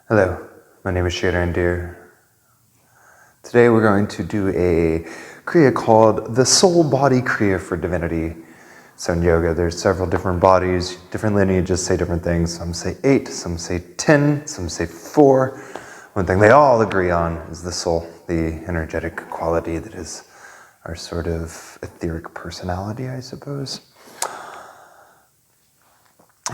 Hello, my name is Shader. Today we're going to do a Kriya called the Soul Body Kriya for Divinity. So in yoga there's several different bodies, different lineages say different things. Some say 8, some say 10, some say 4. One thing they all agree on is the soul, the energetic quality that is our sort of etheric personality, I suppose.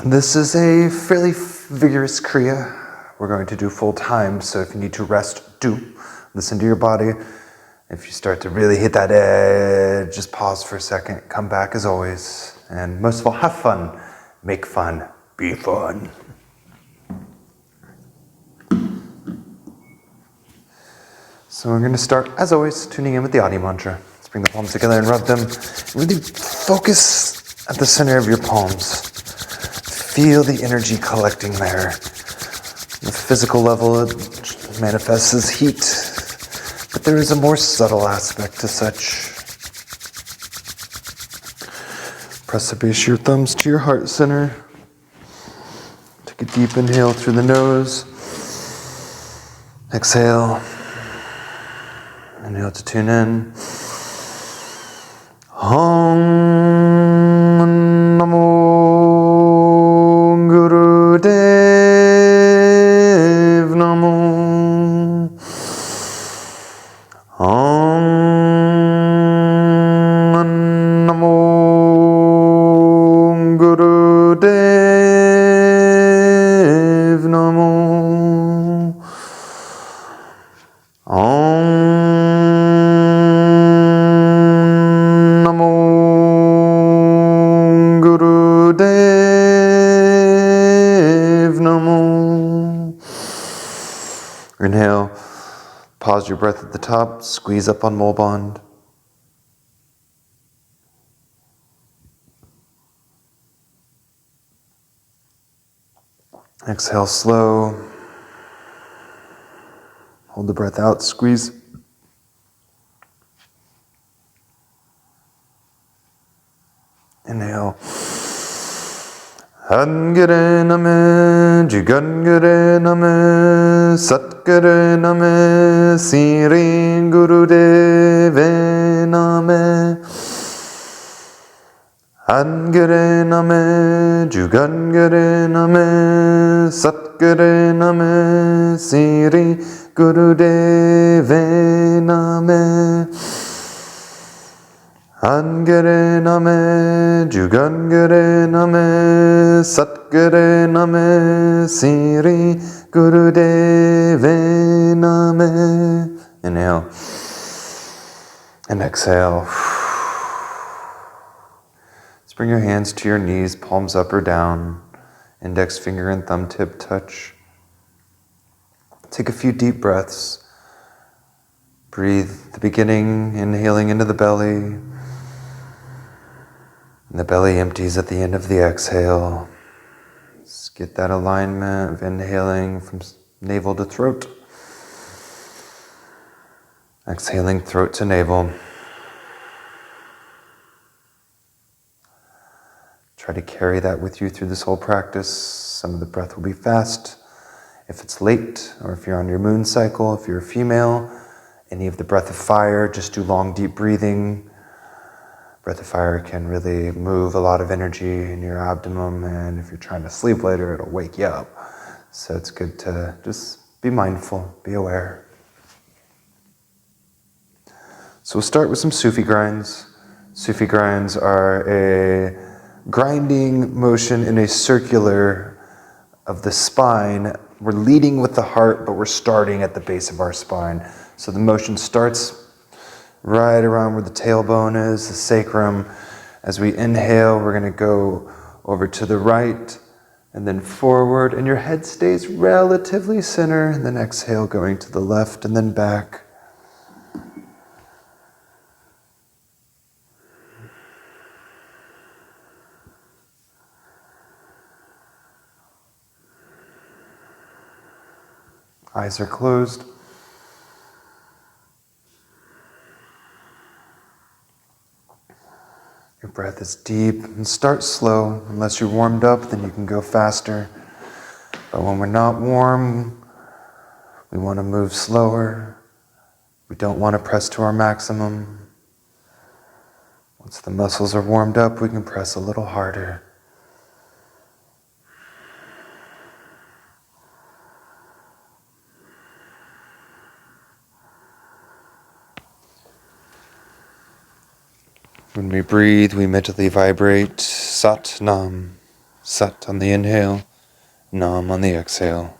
This is a fairly vigorous Kriya. We're going to do full time, so if you need to rest, do. Listen to your body. If you start to really hit that edge, just pause for a second, come back as always. And most of all, have fun. Make fun. Be fun. So we're going to start, as always, tuning in with the Adi mantra. Let's bring the palms together and rub them. Really focus at the center of your palms. Feel the energy collecting there. On the physical level, it manifests as heat, but there is a more subtle aspect to such. Press the base of your thumbs to your heart center. Take a deep inhale through the nose. Exhale. Inhale to tune in. Om Namo Inhale, pause your breath at the top, squeeze up on mole bond. Exhale slow. Hold the breath out, squeeze. Inhale. Hangare name, Jigangare name, Satgare name, Siri Gurudeve name. Hangare name, Jugangare name, Satgare name, Siri Gurudeve name. Angare name, Jugangare name, Satgare name, Siri Gurudeve name. Inhale and exhale. Let's bring your hands to your knees, palms up or down, index finger and thumb tip touch. Take a few deep breaths. Breathe at the beginning, inhaling into the belly. And the belly empties at the end of the exhale. Let's get that alignment of inhaling from navel to throat. Exhaling throat to navel. Try to carry that with you through this whole practice. Some of the breath will be fast. If it's late, or if you're on your moon cycle, if you're a female, any of the breath of fire, just do long, deep breathing. Breath of fire can really move a lot of energy in your abdomen, and if you're trying to sleep later, it'll wake you up. So it's good to just be mindful, be aware. So we'll start with some Sufi grinds. Sufi grinds are a grinding motion in a circular of the spine. We're leading with the heart, but we're starting at the base of our spine. So the motion starts right around where the tailbone is, the sacrum. As we inhale, we're going to go over to the right and then forward, and your head stays relatively center, and then exhale, going to the left and then back. Eyes are closed. Your breath is deep, and start slow. Unless you're warmed up, then you can go faster. But when we're not warm, We want to move slower. We don't want to press to our maximum. Once the muscles are warmed up, we can press a little harder. When we breathe, we mentally vibrate Sat Nam. Sat on the inhale, Nam on the exhale.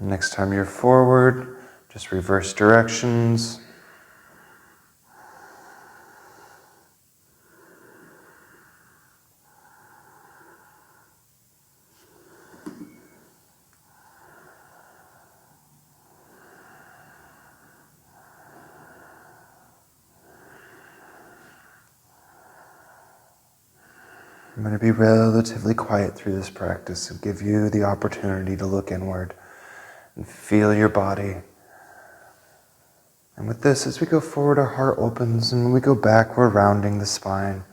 Next time you're forward, just reverse directions. I'm going to be relatively quiet through this practice and give you the opportunity to look inward and feel your body. And with this, as we go forward, our heart opens, and when we go back, we're rounding the spine.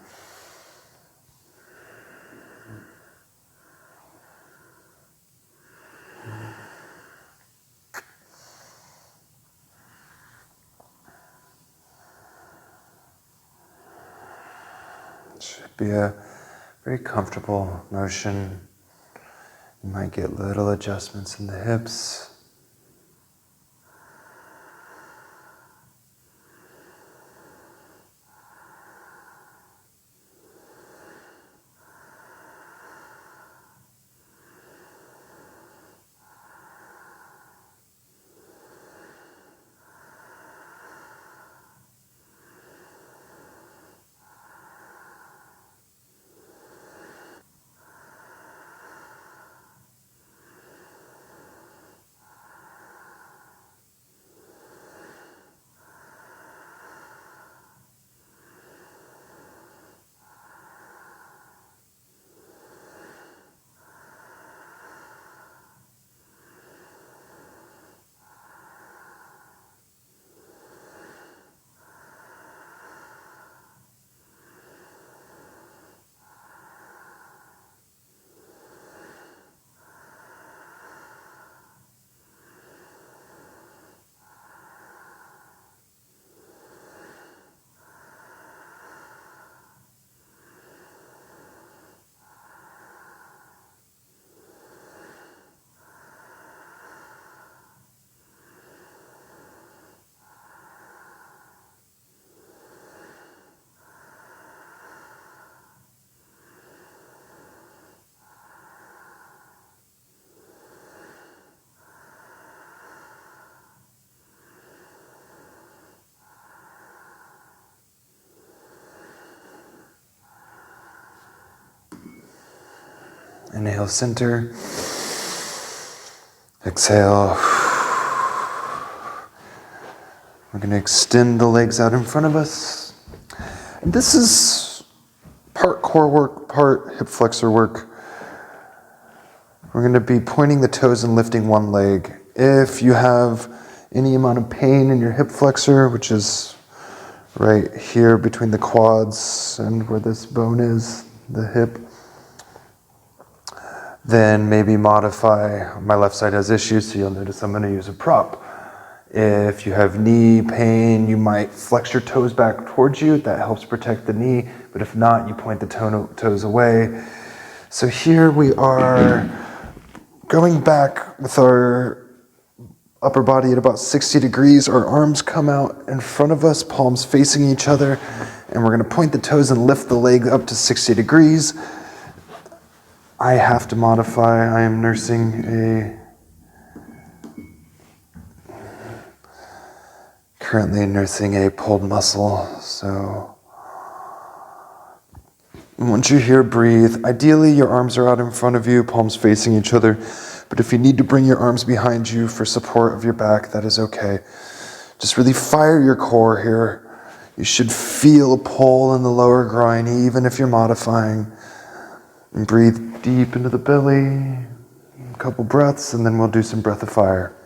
It should be a very comfortable motion. You might get little adjustments in the hips. Inhale, center. Exhale. We're going to extend the legs out in front of us. And this is part core work, part hip flexor work. We're going to be pointing the toes and lifting one leg. If you have any amount of pain in your hip flexor, which is right here between the quads and where this bone is, the hip. Then maybe modify, my left side has issues, so you'll notice I'm going to use a prop. If you have knee pain, you might flex your toes back towards you. That helps protect the knee. But if not, you point the toes away. So here we are going back with our upper body at about 60 degrees. Our arms come out in front of us, palms facing each other. And we're going to point the toes and lift the leg up to 60 degrees. I have to modify. I am currently nursing a pulled muscle, so once you're here, breathe. Ideally, your arms are out in front of you, palms facing each other, but if you need to bring your arms behind you for support of your back, that is okay. Just really fire your core here. You should feel a pull in the lower groin, even if you're modifying. And breathe deep into the belly, a couple breaths, and then we'll do some breath of fire.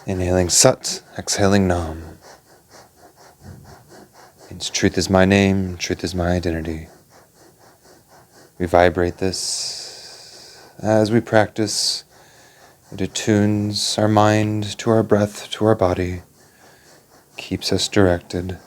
Inhaling Sat, exhaling Nam. Means truth is my name, truth is my identity. We vibrate this as we practice. It attunes our mind to our breath, to our body, keeps us directed.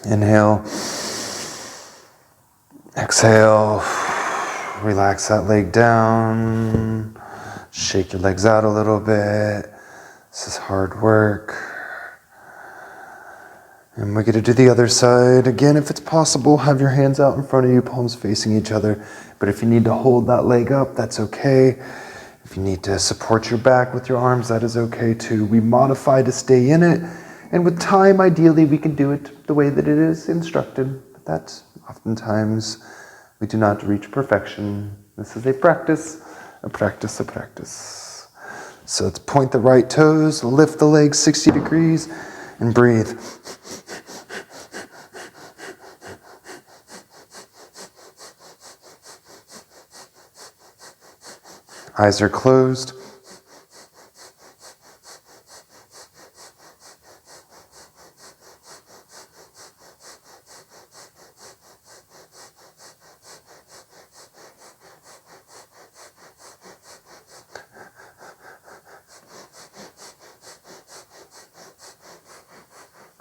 Inhale, exhale, relax that leg down, shake your legs out a little bit. This is hard work. And we're going to do the other side. Again, if it's possible, have your hands out in front of you, palms facing each other. But if you need to hold that leg up, that's okay. If you need to support your back with your arms, that is okay too. We modify to stay in it. And with time, ideally, we can do it the way that it is instructed. But that's oftentimes, we do not reach perfection. This is a practice, a practice, a practice. So let's point the right toes, lift the legs 60 degrees, and breathe. Eyes are closed.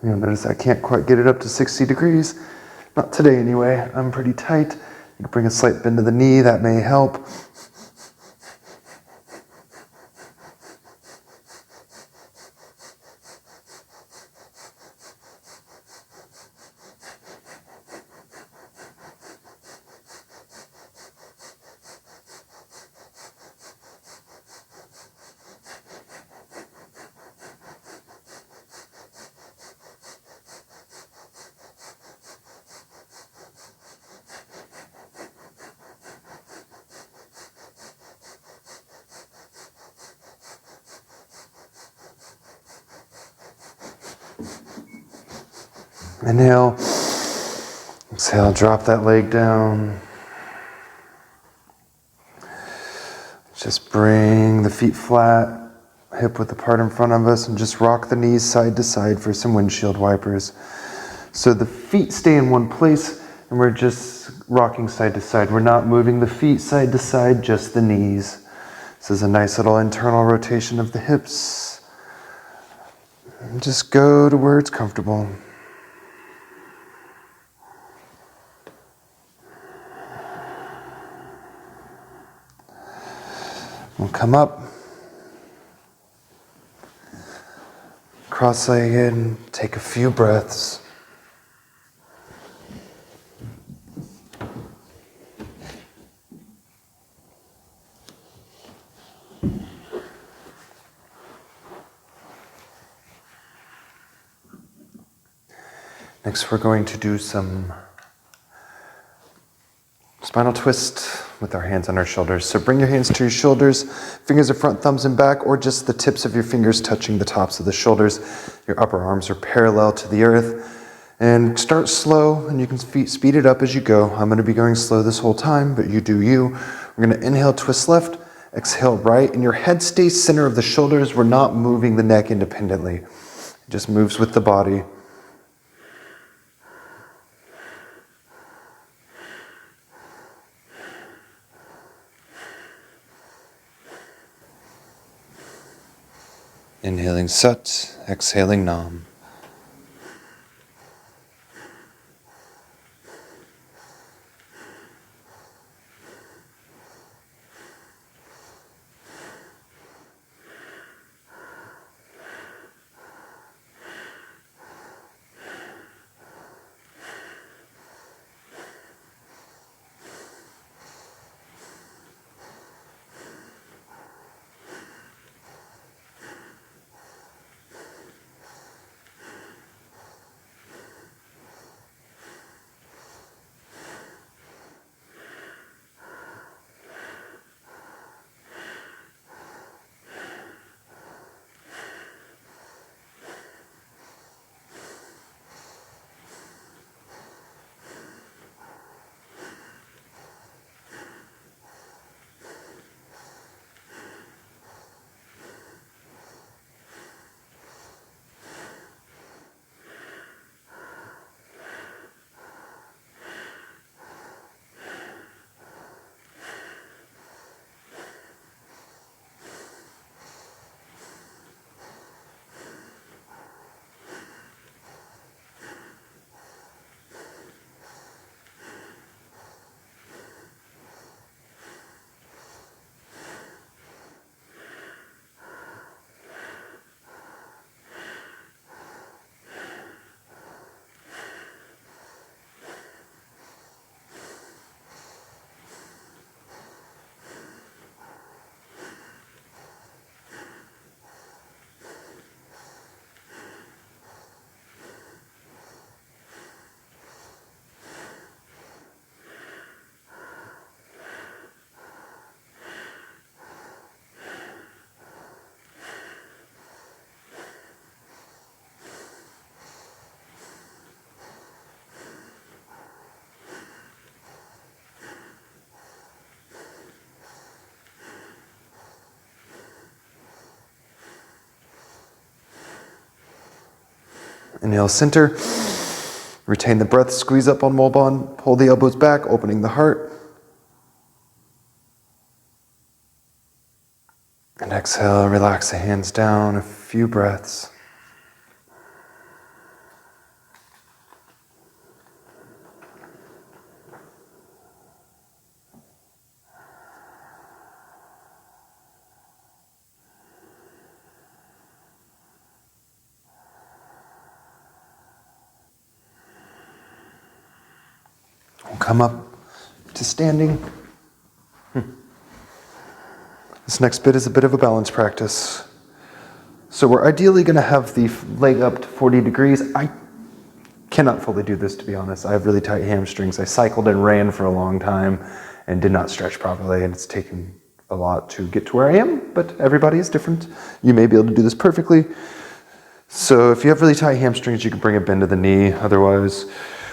You'll notice I can't quite get it up to 60 degrees. Not today anyway. I'm pretty tight. You can bring a slight bend to the knee. That may help. Inhale, exhale, drop that leg down. Just bring the feet flat, hip width apart in front of us, and just rock the knees side to side for some windshield wipers. So the feet stay in one place, and we're just rocking side to side. We're not moving the feet side to side, just the knees. This is a nice little internal rotation of the hips. And just go to where it's comfortable. We'll come up, cross-legged, take a few breaths. Next, we're going to do some spinal twist with our hands on our shoulders. So bring your hands to your shoulders, fingers are front, thumbs and back, or just the tips of your fingers touching the tops of the shoulders. Your upper arms are parallel to the earth. And start slow, and you can speed it up as you go. I'm going to be going slow this whole time, but you do you. We're going to inhale, twist left, exhale right, and your head stays center of the shoulders. We're not moving the neck independently. It just moves with the body. Inhaling Sat, exhaling Nam. Inhale, center. Retain the breath, squeeze up on Molbon, pull the elbows back, opening the heart. And exhale, relax the hands down, a few breaths. We'll come up to standing. This next bit is a bit of a balance practice. So we're ideally going to have the leg up to 40 degrees. I cannot fully do this, to be honest. I have really tight hamstrings. I cycled and ran for a long time and did not stretch properly, and it's taken a lot to get to where I am, but everybody is different. You may be able to do this perfectly. So if you have really tight hamstrings, you can bring a bend to the knee. Otherwise,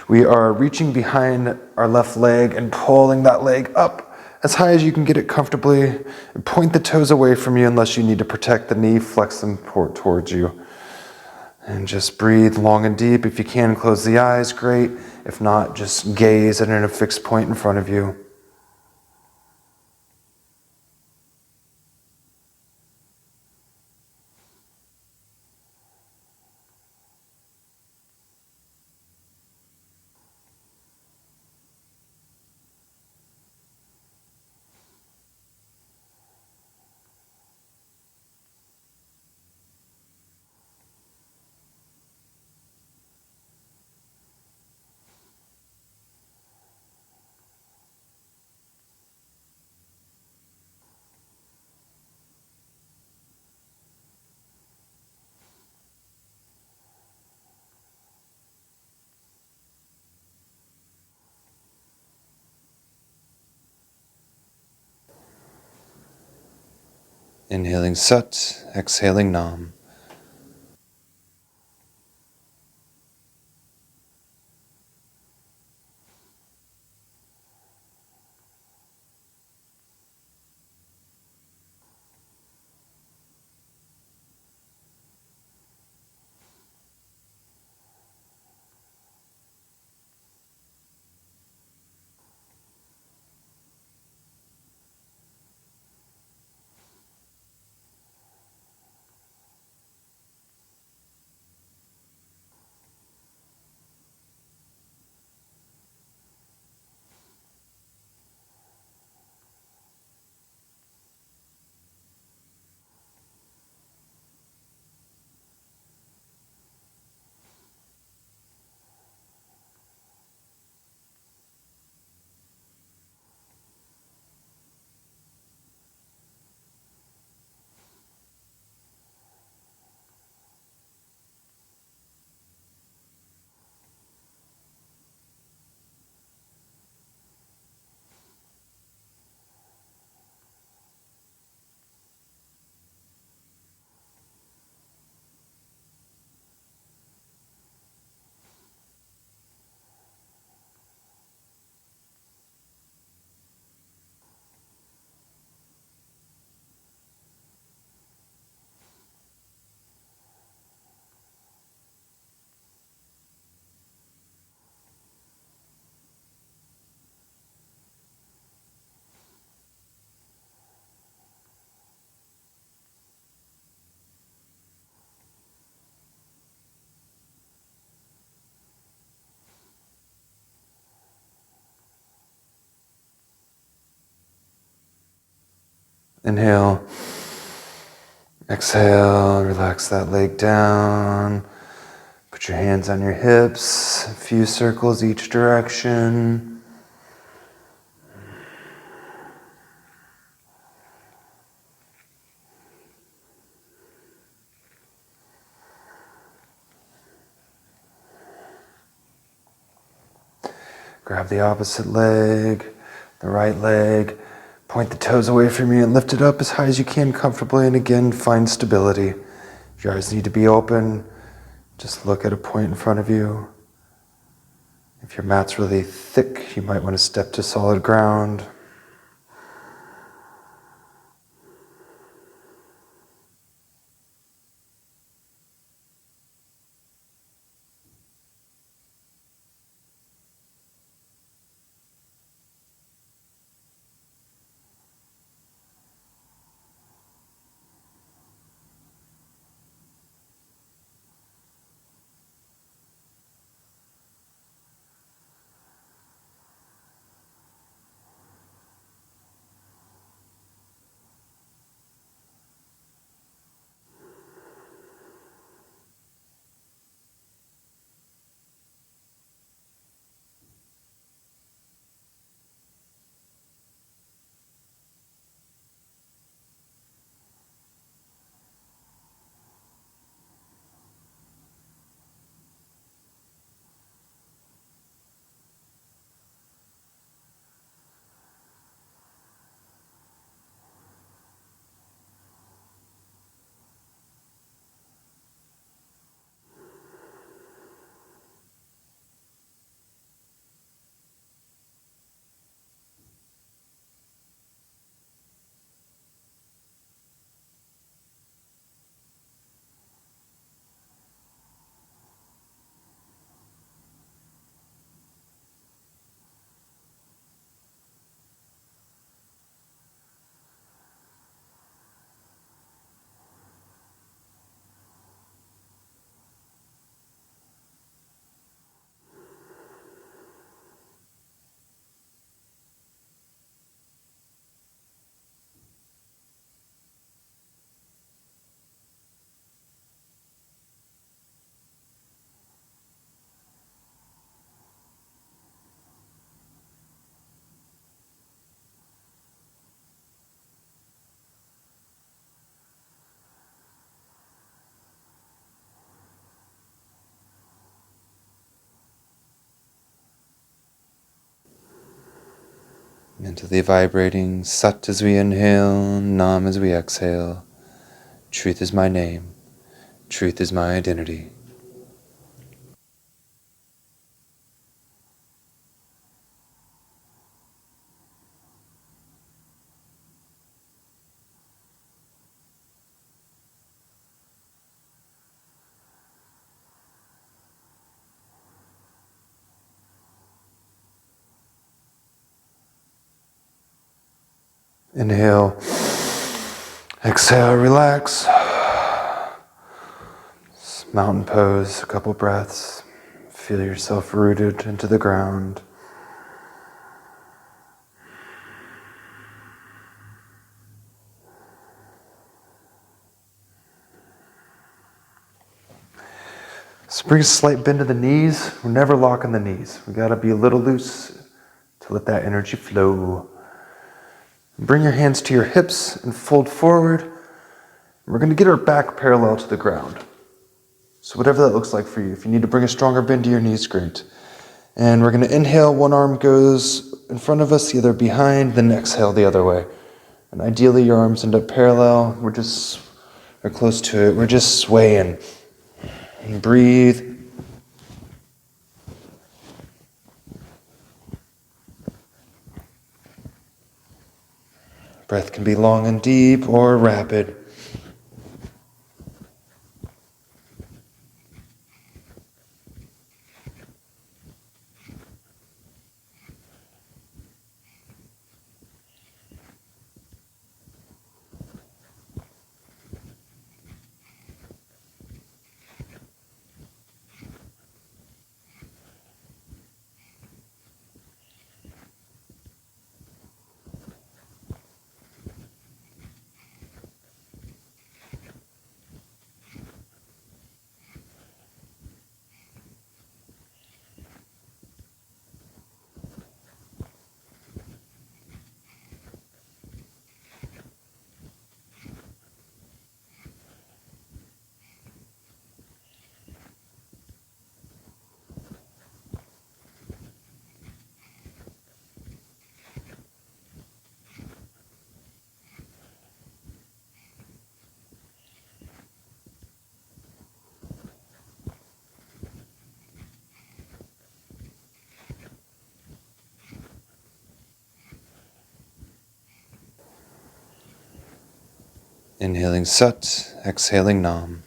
we are reaching behind our left leg and pulling that leg up as high as you can get it comfortably. Point the toes away from you unless you need to protect the knee. Flex them towards you. And just breathe long and deep. If you can, close the eyes, great. If not, just gaze at a fixed point in front of you. Inhaling Sat, exhaling Nam. Inhale. Exhale, relax that leg down. Put your hands on your hips, a few circles each direction. Grab the opposite leg, the right leg. Point the toes away from you and lift it up as high as you can comfortably. And again, find stability. If your eyes need to be open, just look at a point in front of you. If your mat's really thick, you might want to step to solid ground. Mentally vibrating Sat as we inhale, Nam as we exhale. Truth is my name. Truth is my identity. Inhale. Exhale, relax. Mountain pose, a couple breaths. Feel yourself rooted into the ground. So bring a slight bend to the knees. We're never locking the knees. We gotta be a little loose to let that energy flow. Bring your hands to your hips and fold forward. We're gonna get our back parallel to the ground. So whatever that looks like for you. If you need to bring a stronger bend to your knees, great. And we're gonna inhale, one arm goes in front of us, the other behind, then exhale the other way. And ideally your arms end up parallel. We're close to it. We're just swaying. And breathe. Breath can be long and deep or rapid. Inhaling Sat, exhaling Nam.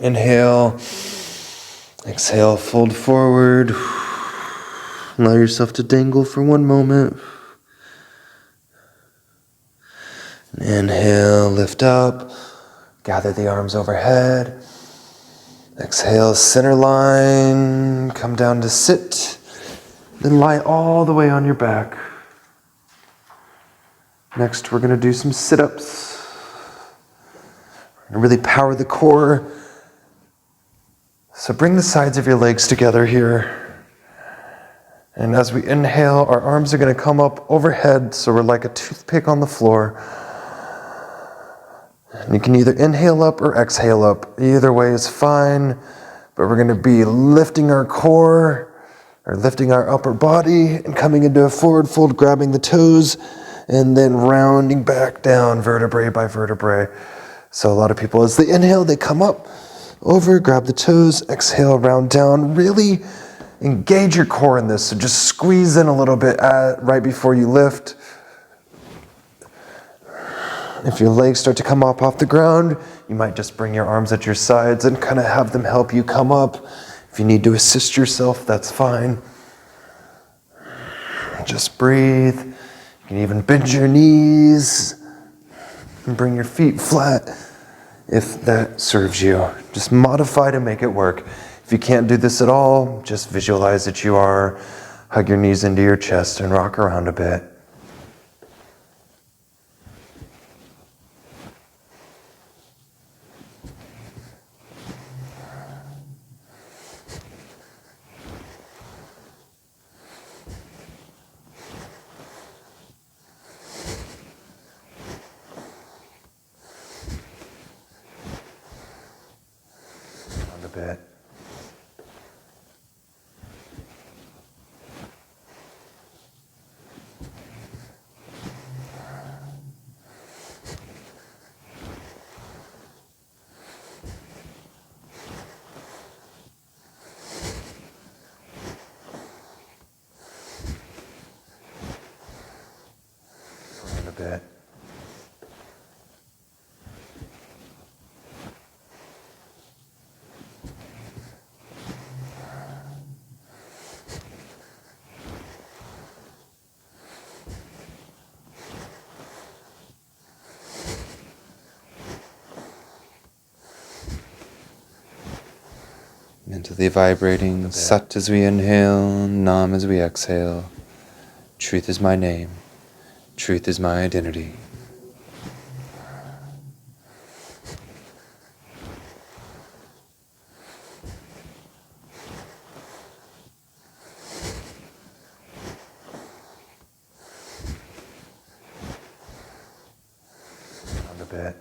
Inhale, exhale, fold forward. Allow yourself to dangle for one moment. Inhale, lift up, gather the arms overhead. Exhale, center line, come down to sit, then lie all the way on your back. Next, we're going to do some sit-ups. We're going to really power the core. So bring the sides of your legs together here. And as we inhale, our arms are going to come up overhead, so we're like a toothpick on the floor. And you can either inhale up or exhale up. Either way is fine, but we're going to be lifting our core, Or lifting our upper body and coming into a forward fold, grabbing the toes, and then rounding back down vertebrae by vertebrae. So a lot of people, as they inhale, they come up, over, grab the toes, exhale, round down. Really engage your core in this. So just squeeze in a little bit right before you lift. If your legs start to come up off the ground, you might just bring your arms at your sides and kind of have them help you come up. If you need to assist yourself, that's fine. Just breathe. You can even bend your knees and bring your feet flat if that serves you. Just modify to make it work. If you can't do this at all, just visualize that you are. Hug your knees into your chest and rock around a bit. A bit. Around a bit. Mentally vibrating, Sat as we inhale, Nam as we exhale. Truth is my name. Truth is my identity. Around a bit.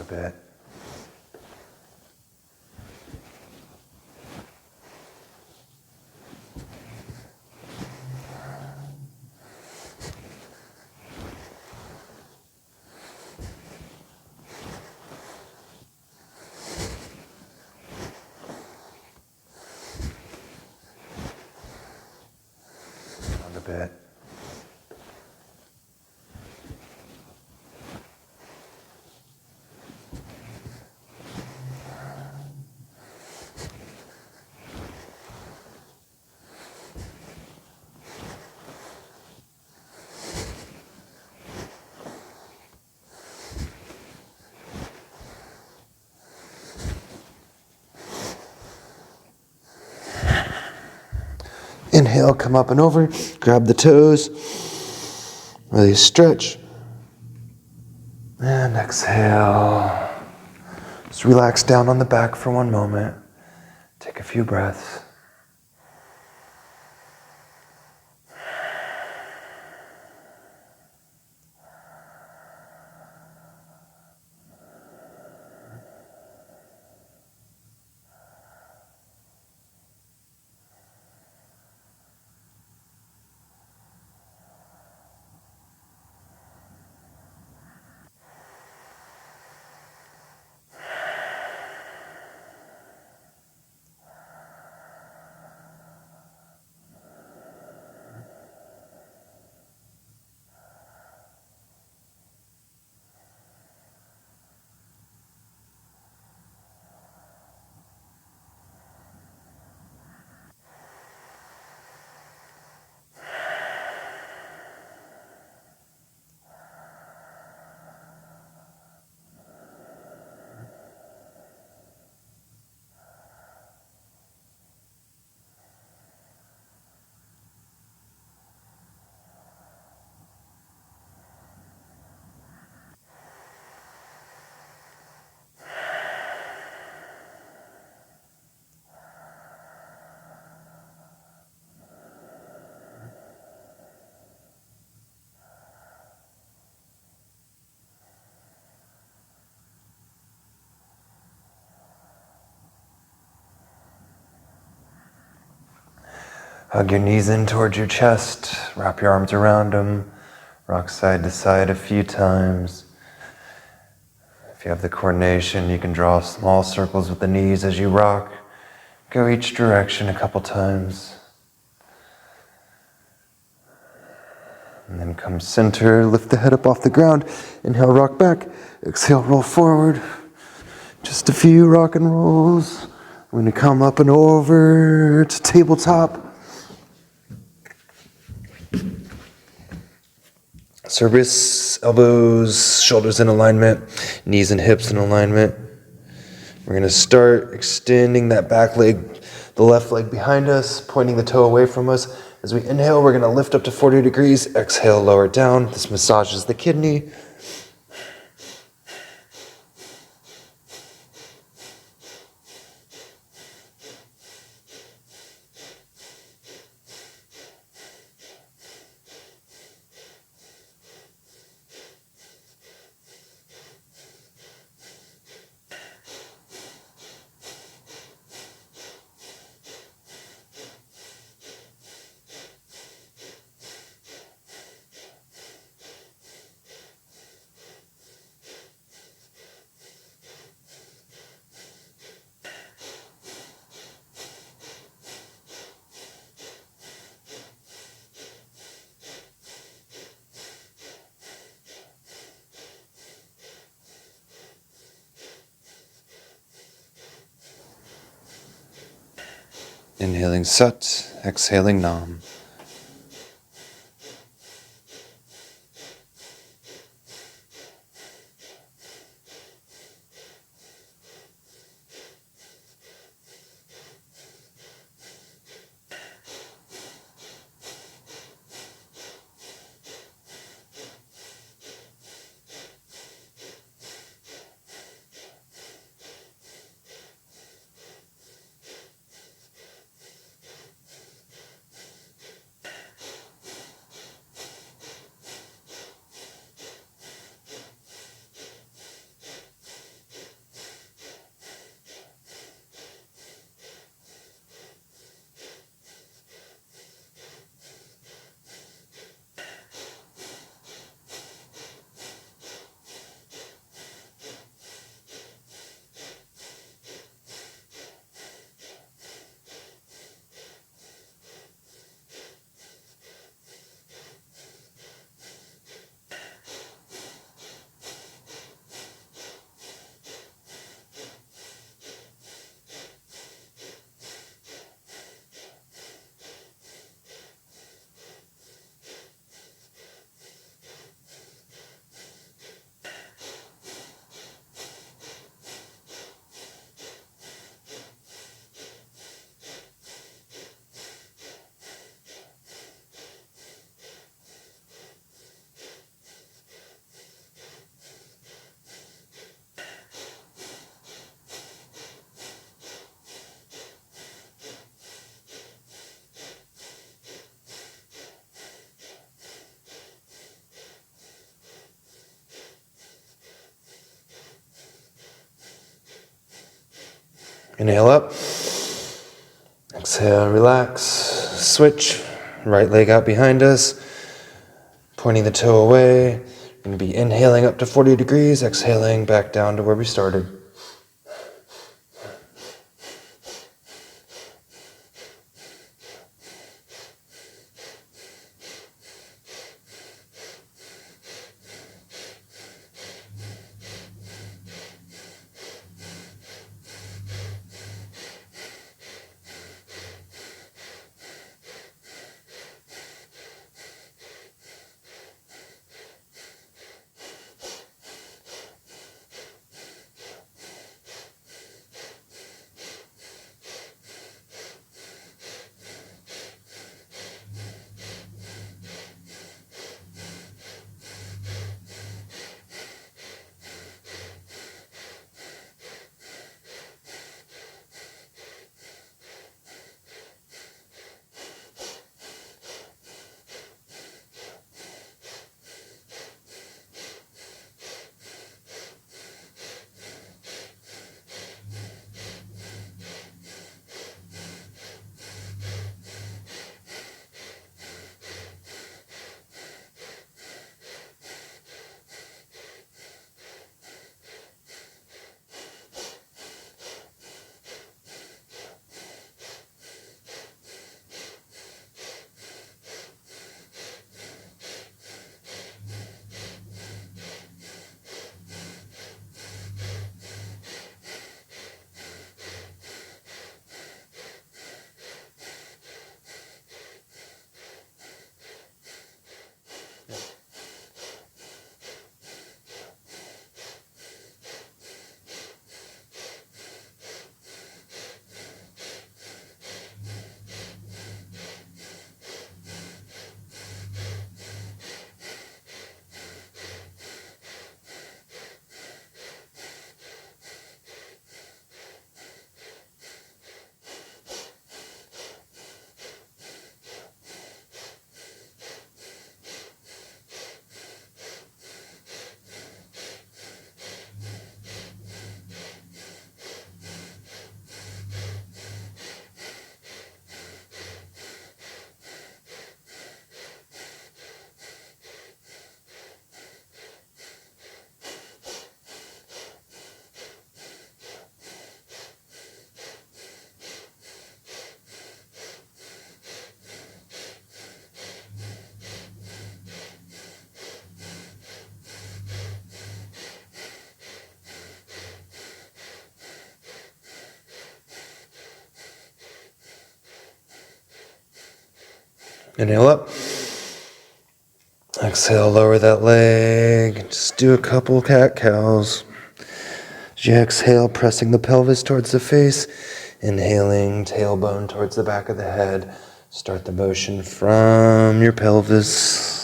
A bit. A bit. Inhale, come up and over, grab the toes, really stretch, and exhale. Just relax down on the back for one moment. Take a few breaths. Hug your knees in towards your chest. Wrap your arms around them. Rock side to side a few times. If you have the coordination, you can draw small circles with the knees as you rock. Go each direction a couple times. And then come center, lift the head up off the ground. Inhale, rock back. Exhale, roll forward. Just a few rock and rolls. We're going to come up and over to tabletop. Cervix, elbows, shoulders in alignment, knees and hips in alignment. We're going to start extending that back leg, the left leg behind us, pointing the toe away from us. As we inhale, we're going to lift up to 40 degrees. Exhale, lower down. This massages the kidney. Inhaling Sat, exhaling Nam. Inhale up. Exhale, relax. Switch. Right leg out behind us. Pointing the toe away. We're going to be inhaling up to 40 degrees. Exhaling back down to where we started. Inhale up. Exhale, lower that leg. Just do a couple cat-cows. As you exhale, pressing the pelvis towards the face. Inhaling, tailbone towards the back of the head. Start the motion from your pelvis.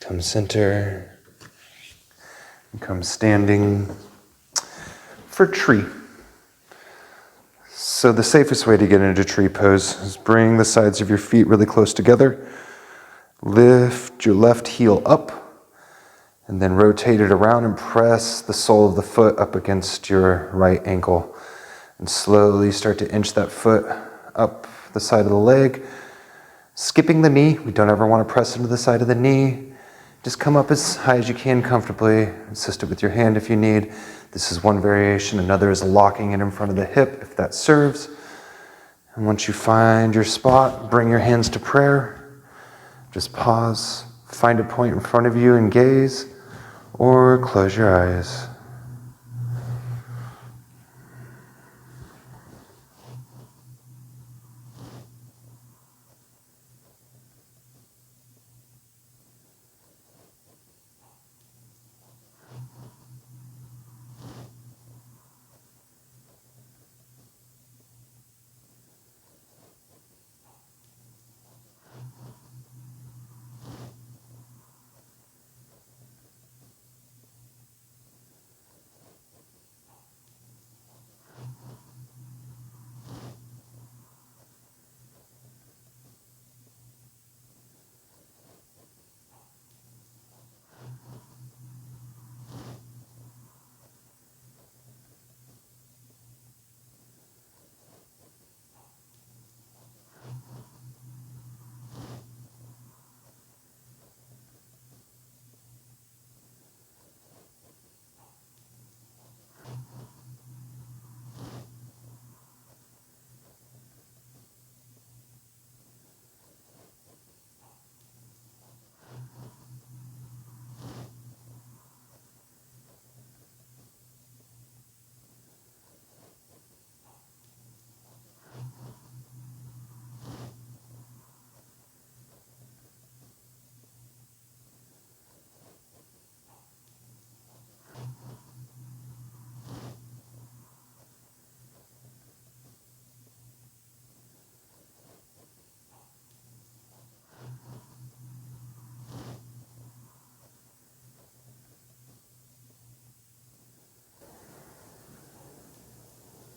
Come center. Come standing for tree. So the safest way to get into tree pose is bring the sides of your feet really close together. Lift your left heel up and then rotate it around and press the sole of the foot up against your right ankle. And slowly start to inch that foot up the side of the leg. Skipping the knee. We don't ever want to press into the side of the knee. Just come up as high as you can comfortably. Assist it with your hand if you need. This is one variation. Another is locking it in front of the hip if that serves. And once you find your spot, bring your hands to prayer. Just pause, find a point in front of you and gaze, or close your eyes.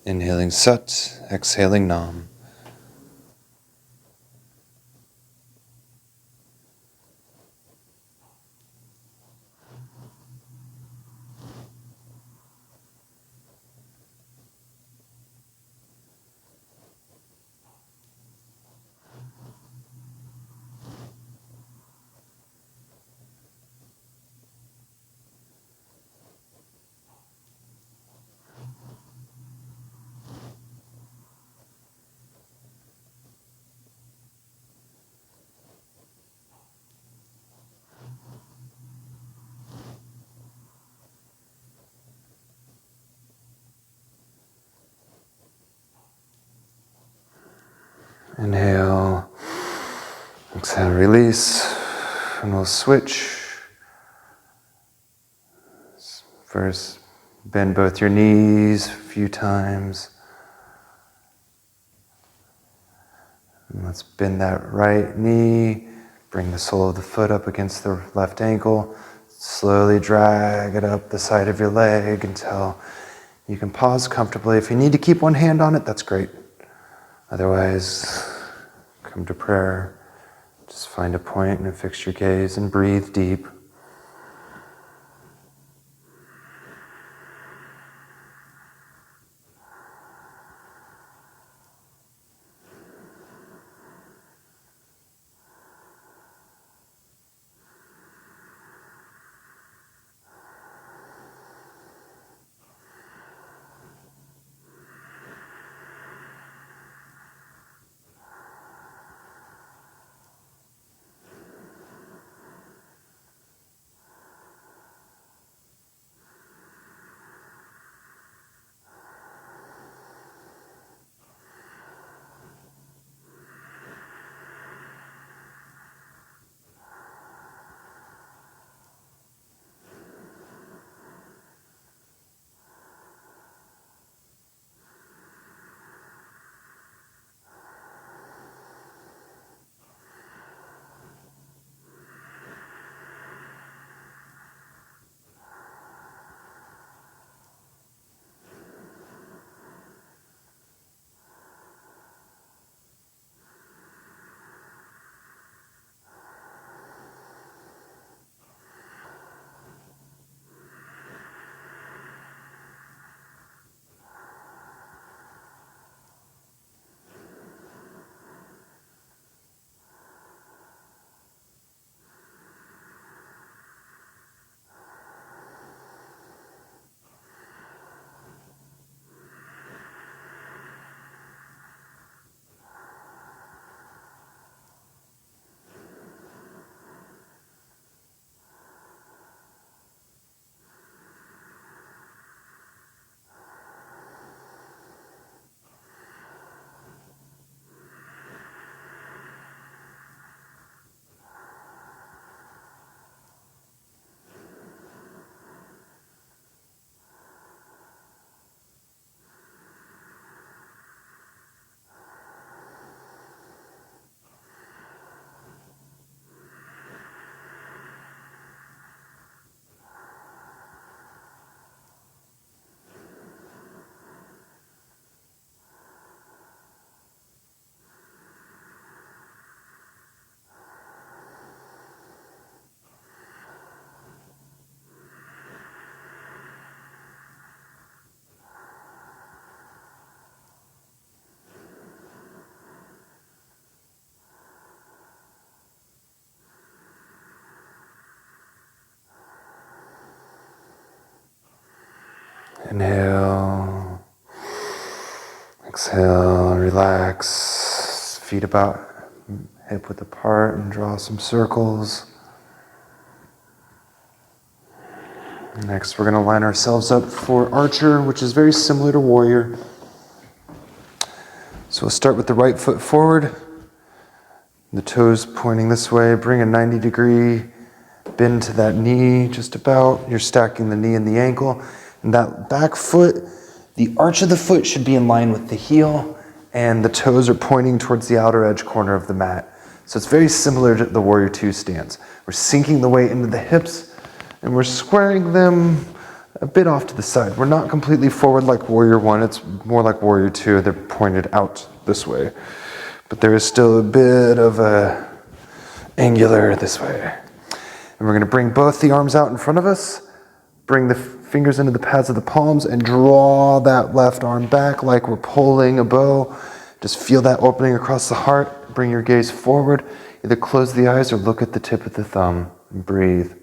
Inhaling Sat, exhaling Nam. Inhale, exhale, release, and we'll switch. First, bend both your knees a few times. And let's bend that right knee, bring the sole of the foot up against the left ankle, slowly drag it up the side of your leg until you can pause comfortably. If you need to keep one hand on it, that's great. Otherwise, come to prayer. Just find a point and fix your gaze and breathe deep. Inhale. Exhale, relax. Feet about hip width apart and draw some circles. Next, we're going to line ourselves up for Archer, which is very similar to Warrior. So we'll start with the right foot forward. The toes pointing this way. Bring a 90-degree bend to that knee, just about. You're stacking the knee and the ankle. And that back foot, the arch of the foot should be in line with the heel, and the toes are pointing towards the outer edge corner of the mat. So it's very similar to the Warrior 2 stance. We're sinking the weight into the hips, and we're squaring them a bit off to the side. We're not completely forward like Warrior 1. It's more like Warrior 2. They're pointed out this way. But there is still a bit of a angular this way. And we're going to bring both the arms out in front of us. Bring the fingers into the pads of the palms and draw that left arm back like we're pulling a bow. Just feel that opening across the heart. Bring your gaze forward. Either close the eyes or look at the tip of the thumb and breathe.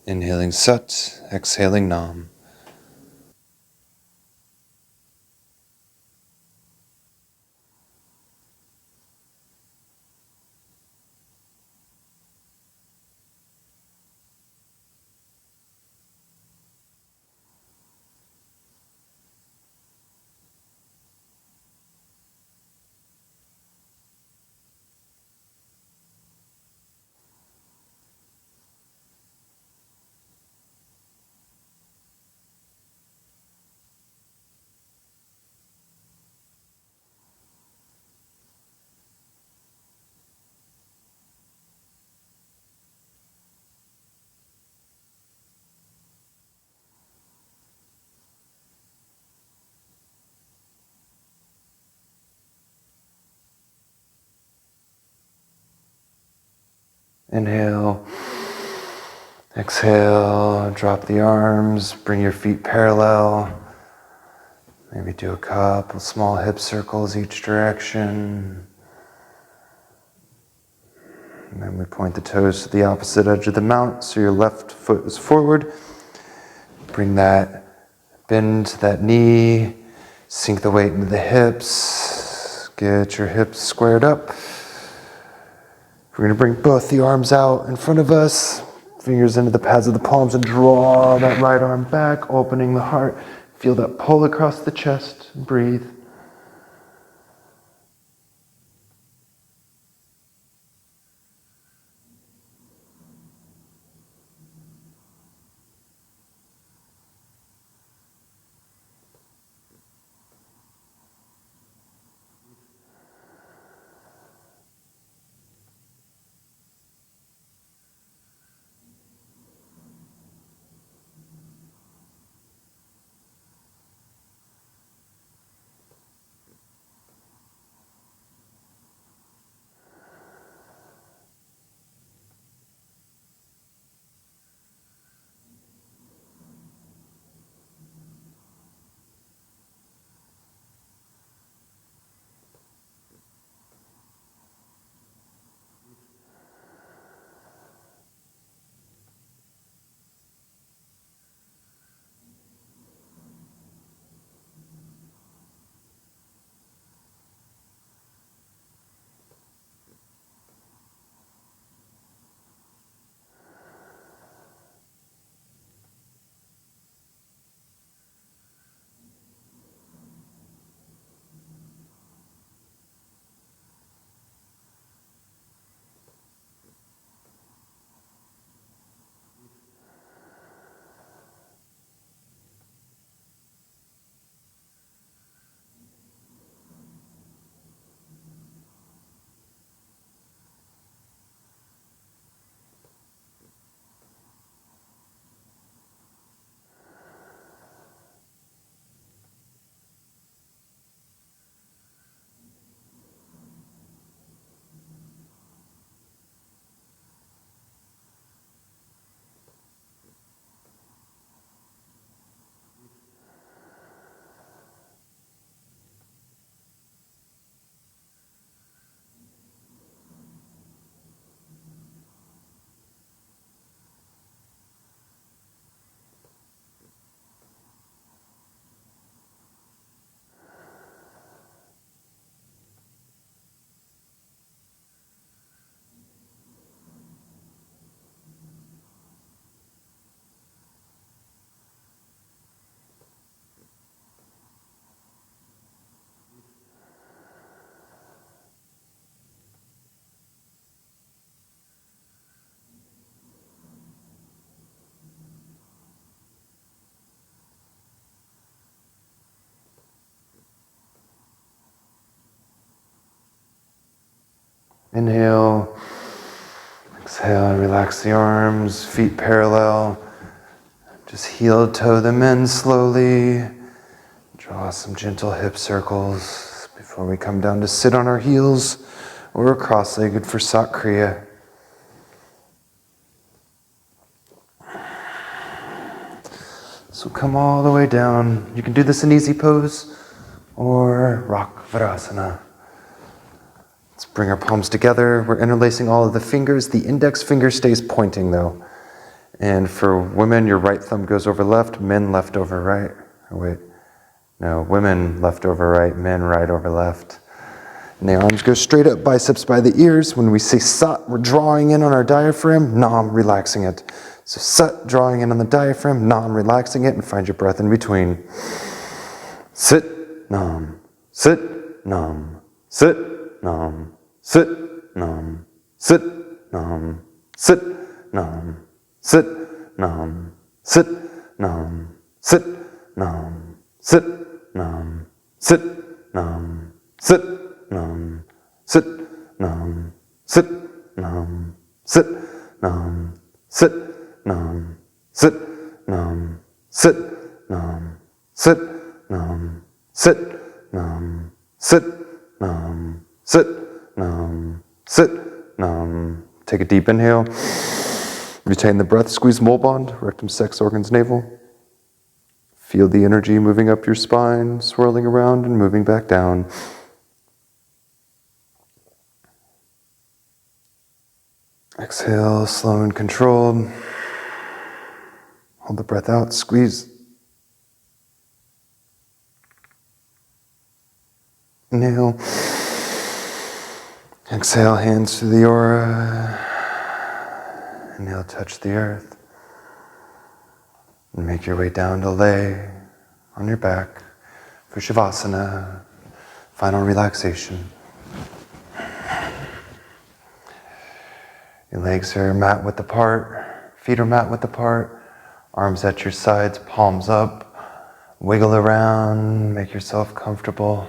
Inhaling Sat, exhaling Nam. Inhale. Exhale, drop the arms, bring your feet parallel. Maybe do a couple small hip circles each direction. And then we point the toes to the opposite edge of the mat, so your left foot is forward. Bring that bend to that knee, sink the weight into the hips, get your hips squared up. We're going to bring both the arms out in front of us, fingers into the pads of the palms, and draw that right arm back, opening the heart. Feel that pull across the chest. Breathe. Inhale. Exhale and relax the arms, feet parallel. Just heel toe them in slowly. Draw some gentle hip circles before we come down to sit on our heels or cross-legged for Sat Kriya. So come all the way down. You can do this in easy pose or rock Virasana. Let's bring our palms together. We're interlacing all of the fingers. The index finger stays pointing though. And for women, your right thumb goes over left, men left over right. Oh wait, no, women left over right, men right over left. And the arms go straight up, biceps by the ears. When we say Sat, we're drawing in on our diaphragm, Nam, relaxing it. So Sat, drawing in on the diaphragm, Nam, relaxing it, and find your breath in between. Sit, Nam, sit, Nam, sit, Nam, sit, Nam, sit, Nam, sit, Nam. Sit, Nam, sit, Nam, sit, Nam, sit, Nam, sit, Nam, sit, Nam, sit, Nam, sit, Nam, sit, Nam, sit, Nam, sit, Nam, sit, Nam, sit, Nam, sit, Nam, sit, Nam, sit, Nam, sit, Nam. Take a deep inhale. Retain the breath, squeeze mole bond, rectum, sex organs, navel. Feel the energy moving up your spine, swirling around and moving back down. Exhale, slow and controlled. Hold the breath out, squeeze. Inhale. Exhale, hands to the aura. Inhale, touch the earth. And make your way down to lay on your back for Shavasana, final relaxation. Your legs are mat width apart, feet are mat width apart, arms at your sides, palms up, wiggle around, make yourself comfortable.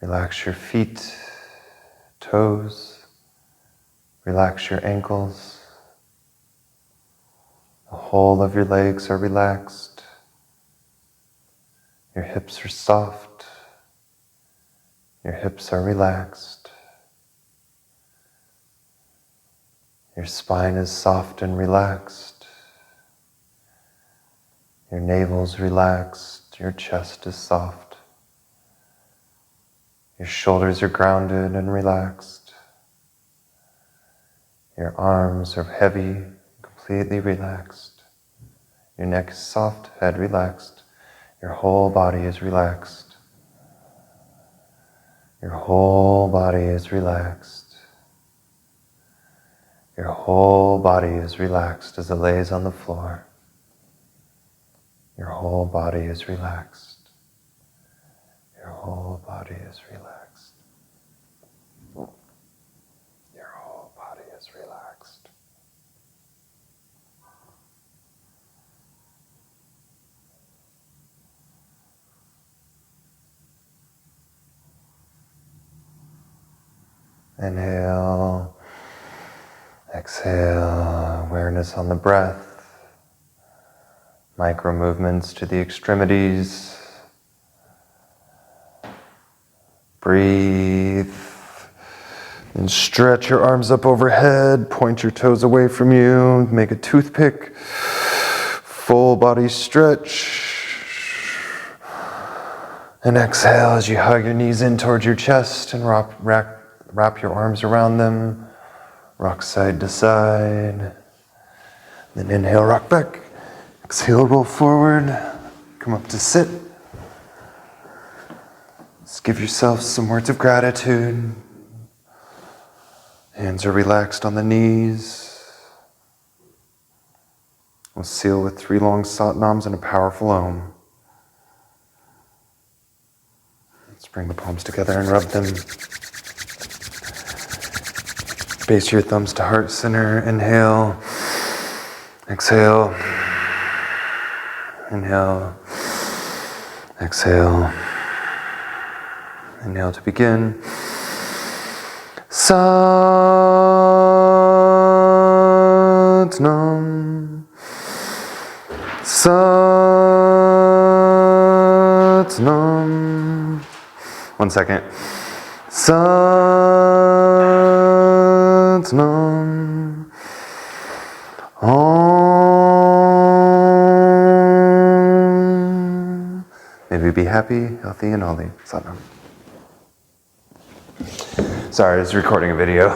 Relax your feet, toes, relax your ankles. The whole of your legs are relaxed. Your hips are soft. Your hips are relaxed. Your spine is soft and relaxed. Your navel's relaxed. Your chest is soft. Your shoulders are grounded and relaxed. Your arms are heavy, completely relaxed. Your neck is soft, head relaxed. Your whole body is relaxed. Your whole body is relaxed. Your whole body is relaxed as it lays on the floor. Your whole body is relaxed. Your whole body is relaxed. Your whole body is relaxed. Inhale, exhale, awareness on the breath, micro movements to the extremities. Breathe and stretch your arms up overhead, point your toes away from you, make a toothpick, full body stretch. And exhale as you hug your knees in towards your chest and wrap your arms around them, rock side to side. Then inhale, rock back. Exhale, roll forward. Come up to sit. Just give yourself some words of gratitude. Hands are relaxed on the knees. We'll seal with 3 long Satnams and a powerful Om. Let's bring the palms together and rub them. Base your thumbs to heart center. Inhale. Exhale. Inhale. Exhale. Inhale to begin. Satnam. Satnam. 1 second. Satnam. Om. May we be happy, healthy, and holy. Satnam. Sorry, I was recording a video.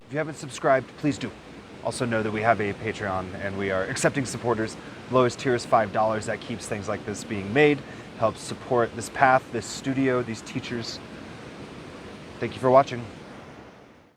If you haven't subscribed, please do. Also know that we have a Patreon and we are accepting supporters. Lowest tier is $5. That keeps things like this being made, helps support this path, this studio, these teachers. Thank you for watching.